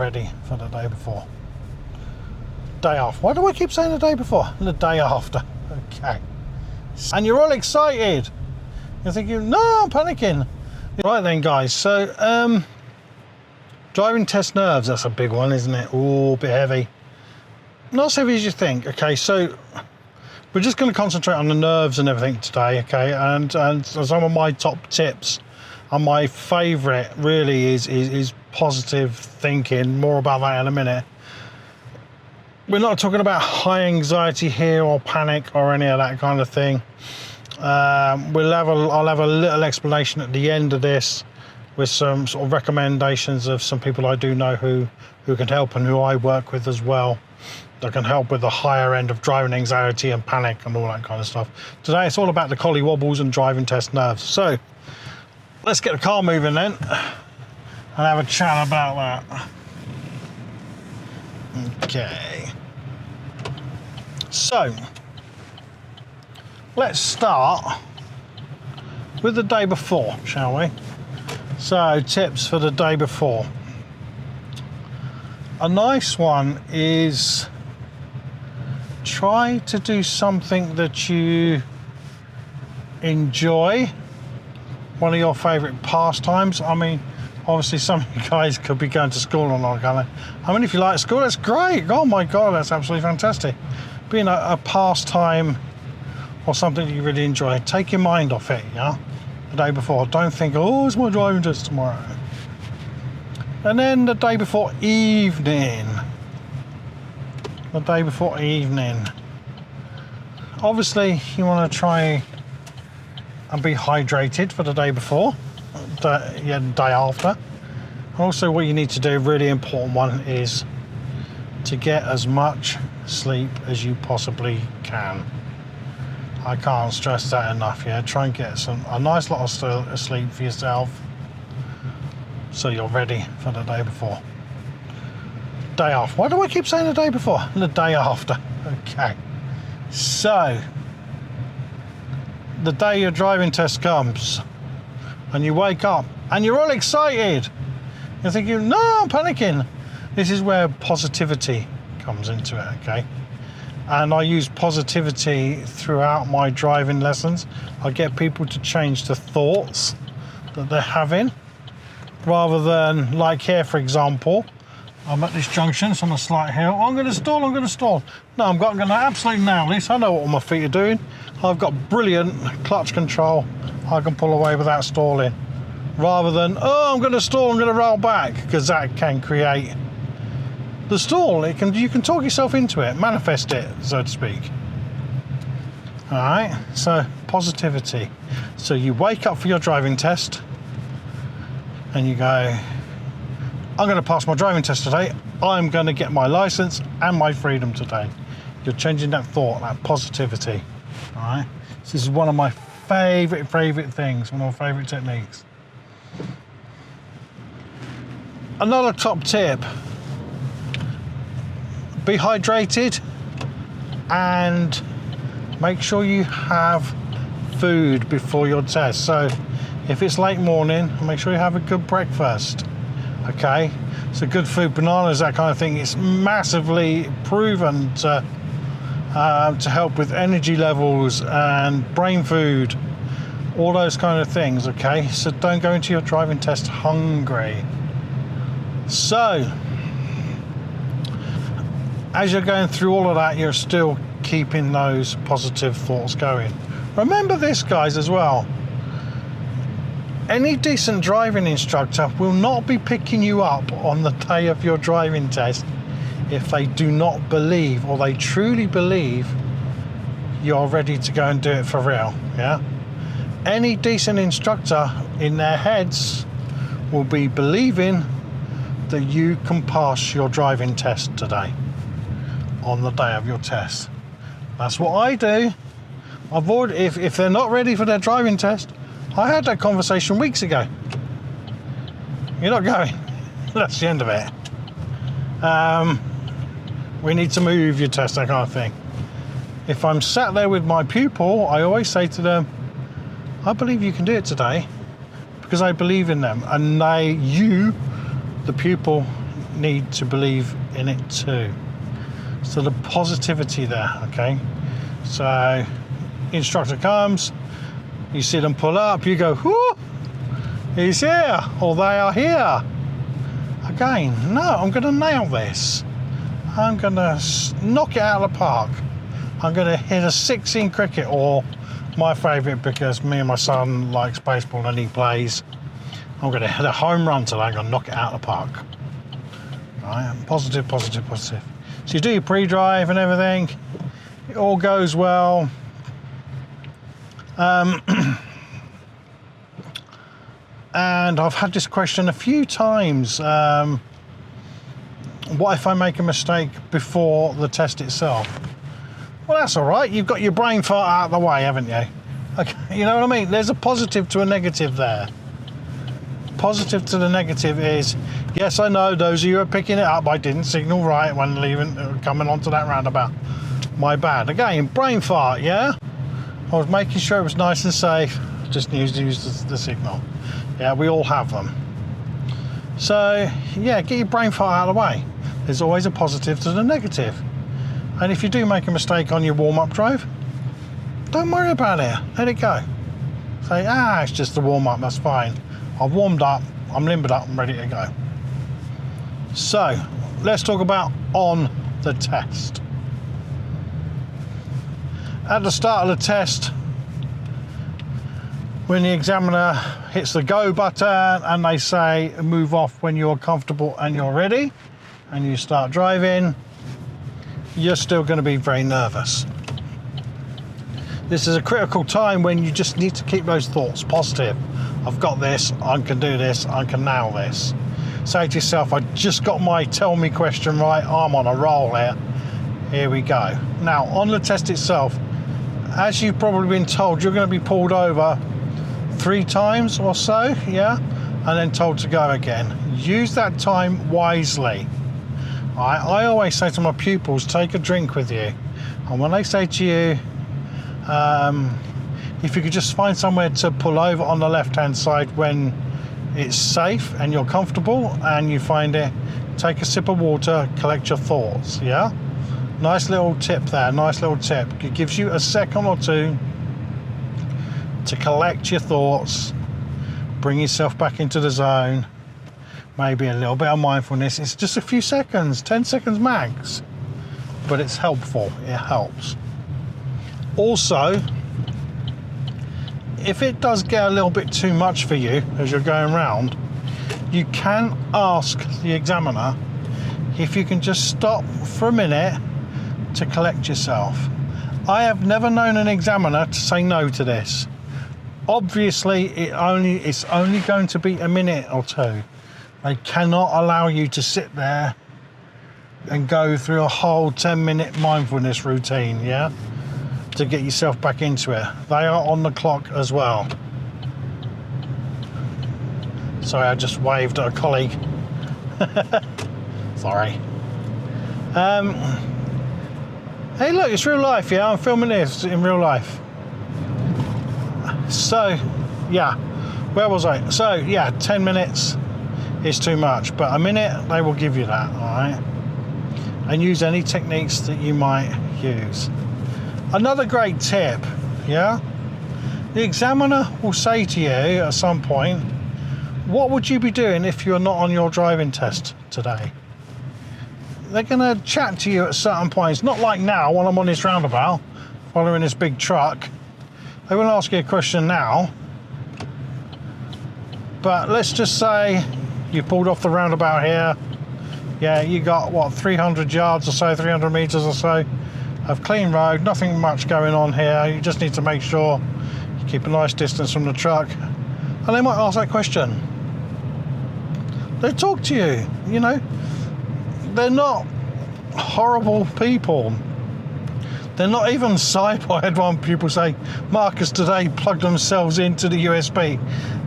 ready for the day before. Day off. Why do I keep saying the day before? The day after. Okay. And you're all excited. You're thinking, no, I'm panicking. Right then, guys. So, driving test nerves, that's a big one, isn't it? Oh, a bit heavy. Not as heavy as you think. Okay, so we're just going to concentrate on the nerves and everything today, okay? And some of my top tips, and my favourite really is positive thinking. More about that in a minute. We're not talking about high anxiety here or panic or any of that kind of thing. I'll have a little explanation at the end of this with some sort of recommendations of some people I do know who can help and who I work with as well, that can help with the higher end of driving anxiety and panic and all that kind of stuff. Today it's all about the collie wobbles and driving test nerves. So let's get the car moving then and have a chat about that. Okay. So let's start with the day before, shall we? So tips for the day before. A nice one is try to do something that you enjoy, one of your favourite pastimes. I mean, obviously some of you guys could be going to school and all that kind of. I mean, if you like school, that's great. Oh my God, that's absolutely fantastic. Being a pastime or something that you really enjoy, take your mind off it, yeah? The day before. Don't think, oh, it's my driving test tomorrow. And then the day before evening. The day before evening. Obviously, you want to try and be hydrated for the day before, the day after. Also, what you need to do, really important one, is to get as much sleep as you possibly can. I can't stress that enough. Yeah, try and get a nice lot of sleep for yourself, so you're ready for the day before. Day off. Why do I keep saying the day before? The day after. Okay. So the day your driving test comes, and you wake up, and you're all excited. You're thinking, no, I'm panicking. This is where positivity comes into it, okay? And I use positivity throughout my driving lessons. I get people to change the thoughts that they're having, rather than, like here, for example, I'm at this junction, it's on a slight hill. I'm going to stall. No, I'm going to absolutely nail this. I know what my feet are doing. I've got brilliant clutch control. I can pull away without stalling. Rather than, oh, I'm going to stall, I'm going to roll back, because that can create the stall. You can talk yourself into it, manifest it, so to speak. All right, so positivity. So you wake up for your driving test and you go, I'm going to pass my driving test today. I'm going to get my license and my freedom today. You're changing that thought, that positivity. All right, this is one of my favorite things, one of my favorite techniques. Another top tip: be hydrated and make sure you have food before your test. So if it's late morning, make sure you have a good breakfast. Okay, so good food, bananas, that kind of thing. It's massively proven to help with energy levels and brain food, all those kind of things. Okay, so don't go into your driving test hungry. So as you're going through all of that, you're still keeping those positive thoughts going. Remember this, guys, as well. Any decent driving instructor will not be picking you up on the day of your driving test if they do not believe, or they truly believe, you're ready to go and do it for real. Yeah. Any decent instructor in their heads will be believing that you can pass your driving test today, on the day of your test. That's what I do. I've already, if they're not ready for their driving test, I had that conversation weeks ago. You're not going. That's the end of it. We need to move your test, that kind of thing. If I'm sat there with my pupil, I always say to them, I believe you can do it today, because I believe in them. And you, the pupil, need to believe in it too. So the positivity there, okay? So instructor comes, you see them pull up, you go, whoo, he's here, or they are here. Again, no, I'm going to nail this. I'm going to knock it out of the park. I'm going to hit a 6 in cricket, or my favourite, because me and my son likes baseball and he plays, I'm going to hit a home run today. I'm going to knock it out of the park. Right, positive, positive, positive. So you do your pre-drive and everything. It all goes well. And I've had this question a few times. What if I make a mistake before the test itself? Well, that's all right. You've got your brain fart out of the way, haven't you? Okay, you know what I mean? There's a positive to a negative there. Positive to the negative is, yes, I know those of you are picking it up. I didn't signal right when coming onto that roundabout. My bad. Again, brain fart, yeah? I was making sure it was nice and safe. Just needed to use the signal. Yeah, we all have them. So, yeah, get your brain fart out of the way. There's always a positive to the negative. And if you do make a mistake on your warm-up drive, don't worry about it. Let it go. Say, it's just the warm-up, that's fine. I've warmed up, I'm limbered up, I'm ready to go. So, let's talk about on the test. At the start of the test, when the examiner hits the go button and they say move off when you're comfortable and you're ready, and you start driving, you're still going to be very nervous. This is a critical time when you just need to keep those thoughts positive. I've got this, I can do this, I can nail this. Say to yourself, I just got my tell me question right, I'm on a roll here. Here we go. Now, on the test itself, as you've probably been told, you're going to be pulled over 3 times or so, yeah? And then told to go again. Use that time wisely. I always say to my pupils, take a drink with you. And when they say to you, if you could just find somewhere to pull over on the left-hand side when it's safe and you're comfortable and you find it, take a sip of water, collect your thoughts, yeah? Nice little tip there, nice little tip. It gives you a second or two to collect your thoughts, bring yourself back into the zone, maybe a little bit of mindfulness. It's just a few seconds, 10 seconds max, but it's helpful, it helps. Also, if it does get a little bit too much for you as you're going around, you can ask the examiner if you can just stop for a minute to collect yourself. I have never known an examiner to say no to this. Obviously, it's only going to be a minute or two. They cannot allow you to sit there and go through a whole 10-minute mindfulness routine, yeah? To get yourself back into it. They are on the clock as well. Sorry, I just waved at a colleague. Sorry. Hey, look, it's real life, yeah? I'm filming this in real life. So, yeah, where was I? So, yeah, 10 minutes is too much, but a minute, they will give you that, all right? And use any techniques that you might use. Another great tip, yeah? The examiner will say to you at some point, what would you be doing if you're not on your driving test today? They're going to chat to you at certain points, not like now when I'm on this roundabout, following this big truck. They won't ask you a question now, but let's just say you pulled off the roundabout here. Yeah, you got, what, 300 yards or so, 300 meters or so of clean road, nothing much going on here. You just need to make sure you keep a nice distance from the truck. And they might ask that question. They talk to you, you know. They're not horrible people. They're not even psycho. I had one pupil say, Marcus today plugged themselves into the USB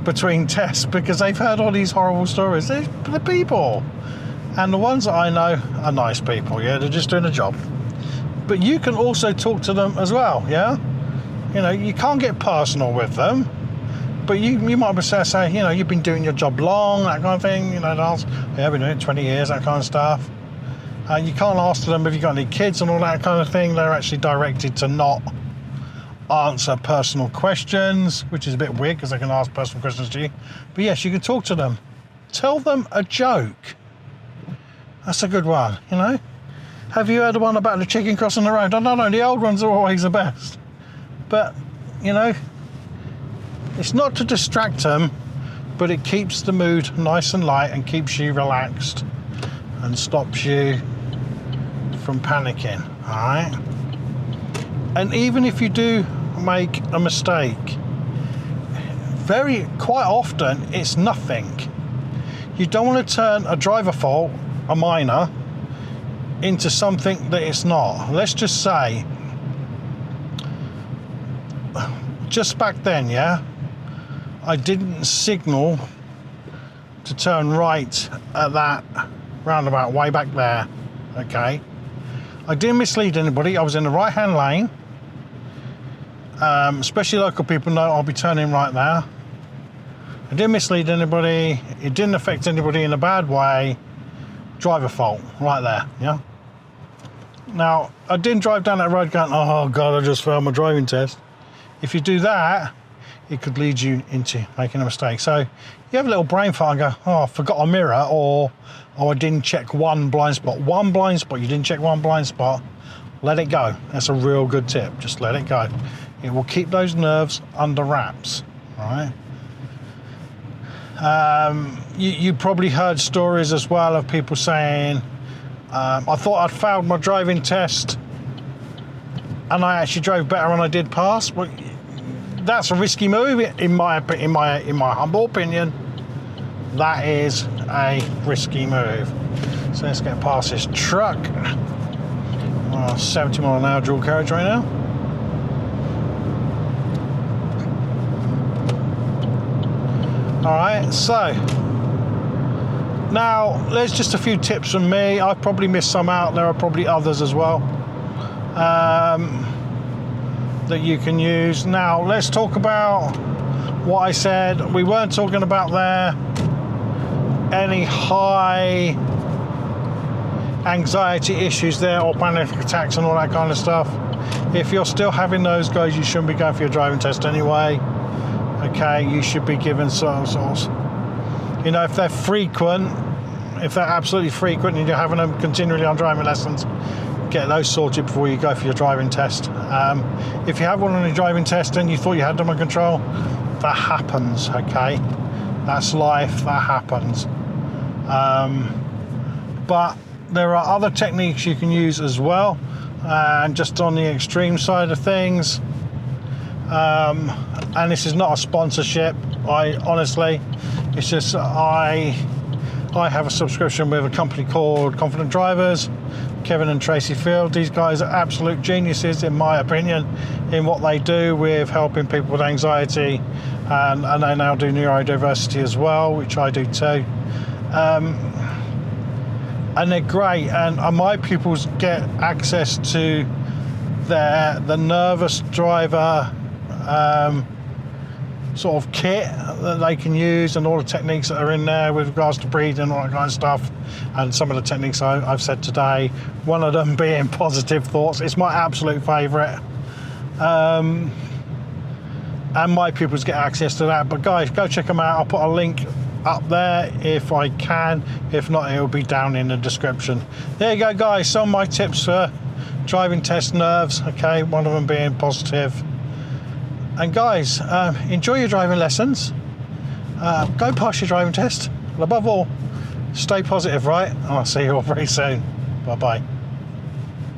between tests because they've heard all these horrible stories. They're people. And the ones that I know are nice people, yeah? They're just doing a job. But you can also talk to them as well, yeah? You know, you can't get personal with them. But you might be say, you know, you've been doing your job long, that kind of thing. You know, yeah, I've been doing it 20 years, that kind of stuff. You can't ask them if you've got any kids and all that kind of thing. They're actually directed to not answer personal questions, which is a bit weird because they can ask personal questions to you. But yes, you can talk to them. Tell them a joke. That's a good one, you know. Have you heard the one about the chicken crossing the road? I don't know, the old ones are always the best. But, you know, it's not to distract them, but it keeps the mood nice and light and keeps you relaxed and stops you from panicking, all right? And even if you do make a mistake, quite often it's nothing. You don't want to turn a driver fault, a minor, into something that it's not. Let's just say, just back then, yeah, I didn't signal to turn right at that roundabout way back there, okay? I didn't mislead anybody. I was in the right-hand lane. Especially local people know I'll be turning right there. I didn't mislead anybody. It didn't affect anybody in a bad way. Driver fault, right there, yeah? Now, I didn't drive down that road going, oh God, I just failed my driving test. If you do that, it could lead you into making a mistake. So you have a little brain fart and go, oh, I forgot a mirror, or oh, I didn't check one blind spot. One blind spot, you didn't check one blind spot, let it go. That's a real good tip, just let it go. It will keep those nerves under wraps, right? You probably heard stories as well of people saying, I thought I'd failed my driving test and I actually drove better and I did pass. Well, that's a risky move, in my humble opinion. That is a risky move. So let's get past this truck. 70 mile an hour dual carriage right now. All right, so now there's just a few tips from me. I've probably missed some out. There are probably others as well that you can use. Now let's talk about what I said. We weren't talking about there any high anxiety issues there or panic attacks and all that kind of stuff. If you're still having those, guys, you shouldn't be going for your driving test anyway. Okay, you should be given some sorts. You know, if they're frequent, if they're absolutely frequent and you're having them continually on driving lessons, get those sorted before you go for your driving test. If you have one on your driving test and you thought you had them under control, that happens, okay? That's life, that happens. But there are other techniques you can use as well, and just on the extreme side of things. And this is not a sponsorship, honestly, it's just I have a subscription with a company called Confident Drivers, Kevin and Tracy Field. These guys are absolute geniuses, in my opinion, in what they do with helping people with anxiety, and they now do neurodiversity as well, which I do too. And they're great, and my pupils get access to the nervous driver sort of kit that they can use, and all the techniques that are in there with regards to breathing and all that kind of stuff, and some of the techniques I've said today, one of them being positive thoughts. It's my absolute favourite, and my pupils get access to that. But guys, go check them out. I'll put a link up there if I can. If not, it'll be down in the description. There you go, guys, some of my tips for driving test nerves, okay, one of them being positive. And guys, enjoy your driving lessons, go pass your driving test, and above all, stay positive, right? And I'll see you all very soon. Bye bye.